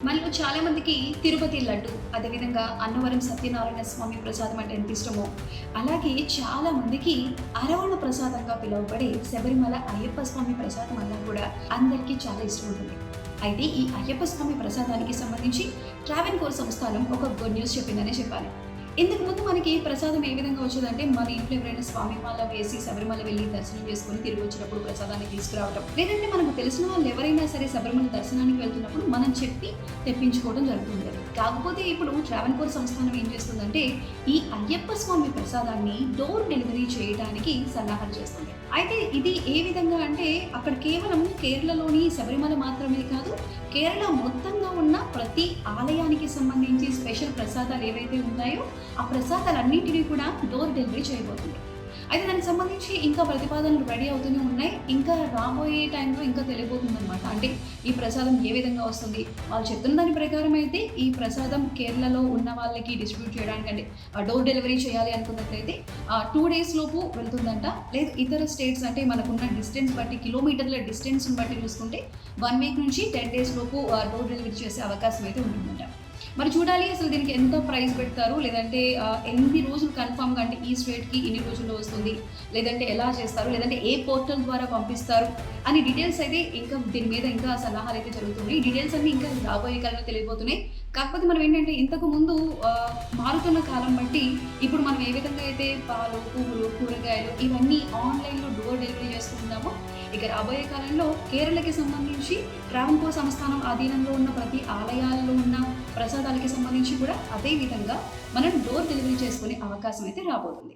మనలో చాలా మందికి తిరుపతి లడ్డు, అదేవిధంగా అన్నవరం సత్యనారాయణ స్వామి ప్రసాదం అంటే ఎంత ఇష్టమో, అలాగే చాలా మందికి అరవణ ప్రసాదంగా పిలువబడే శబరిమల అయ్యప్ప స్వామి ప్రసాదం అన్నా కూడా అందరికీ చాలా ఇష్టం ఉంటుంది. అయితే ఈ అయ్యప్ప స్వామి ప్రసాదానికి సంబంధించి ట్రావెన్కోర్ సంస్థానం ఒక గుడ్ న్యూస్ చెప్పిందనే చెప్పాలి. ఇంతకు ముందు మనకి ప్రసాదం ఏ విధంగా వచ్చేదంటే, మన ఇంట్లో ఎవరైనా స్వామి మాల వేసి శబరిమల వెళ్ళి దర్శనం చేసుకుని తిరిగి వచ్చినప్పుడు ప్రసాదాన్ని తీసుకురావడం, లేదంటే మనకు తెలిసిన వాళ్ళు ఎవరైనా సరే శబరిమల దర్శనానికి వెళ్తున్నప్పుడు మనం చెప్పి తెప్పించుకోవడం జరుగుతుంది. కాకపోతే ఇప్పుడు ట్రావెన్కోర్ సంస్థానం ఏం చేస్తుందంటే, ఈ అయ్యప్ప స్వామి ప్రసాదాన్ని డోర్ డెలివరీ చేయడానికి సన్నాహాలు చేస్తుంది. అయితే ఇది ఏ విధంగా అంటే, అక్కడ కేవలం కేరళలోని శబరిమల మాత్రమే కాదు, కేరళ మొత్తంగా ఉన్న ప్రతి ఆలయానికి సంబంధించి స్పెషల్ ప్రసాదాలు ఏవైతే ఉన్నాయో ఆ ప్రసాదాలన్నింటినీ కూడా డోర్ డెలివరీ చేయబోతుంది. అయితే దానికి సంబంధించి ఇంకా ప్రతిపాదనలు రెడీ అవుతూనే ఉన్నాయి. ఇంకా రాబోయే టైంలో ఇంకా తెలియబోతుంది అనమాట. అంటే ఈ ప్రసాదం ఏ విధంగా వస్తుంది, వాళ్ళు చెప్తున్న దాని ప్రకారం అయితే ఈ ప్రసాదం కేరళలో ఉన్న వాళ్ళకి డిస్ట్రిబ్యూట్ చేయడానికి, అంటే డోర్ డెలివరీ చేయాలి అనుకున్నట్లయితే 2 days లోపు వెళ్తుందంట. లేదు ఇతర స్టేట్స్ అంటే మనకున్న డిస్టెన్స్ బట్టి, కిలోమీటర్ల డిస్టెన్స్ని బట్టి చూసుకుంటే 1 week నుంచి 10 days లోపు డోర్ డెలివరీ చేసే అవకాశం అయితే ఉంటుందంట. మరి చూడాలి అసలు దీనికి ఎంత ప్రైస్ పెడతారు, లేదంటే ఎన్ని రోజులు కన్ఫామ్గా, అంటే ఈ స్టేట్కి ఇన్ని రోజుల్లో వస్తుంది, లేదంటే ఎలా చేస్తారు, లేదంటే ఏ పోర్టల్ ద్వారా పంపిస్తారు అని డీటెయిల్స్ అయితే ఇంకా దీని మీద ఇంకా సలహాలు అయితే జరుగుతున్నాయి. డీటెయిల్స్ అన్నీ ఇంకా రాబోయే కాలంలో తెలియబోతున్నాయి. కాకపోతే మనం ఏంటంటే, ఇంతకు ముందు మారుతున్న కాలం బట్టి ఇప్పుడు మనం ఏ విధంగా అయితే పాలు, పువ్వులు, కూరగాయలు ఇవన్నీ ఆన్లైన్లో డోర్ డెలివరీ చేసుకుంటున్నామో, ఇక రాబోయే కాలంలో కేరళకి సంబంధించి ట్రావెన్కోర్ సంస్థానం అధీనంలో ఉన్న ప్రతి ఆలయాల్లో ఉన్న ప్రసాదాలకి సంబంధించి కూడా అదే విధంగా మనం డోర్ డెలివరీ చేసుకునే అవకాశం అయితే రాబోతుంది.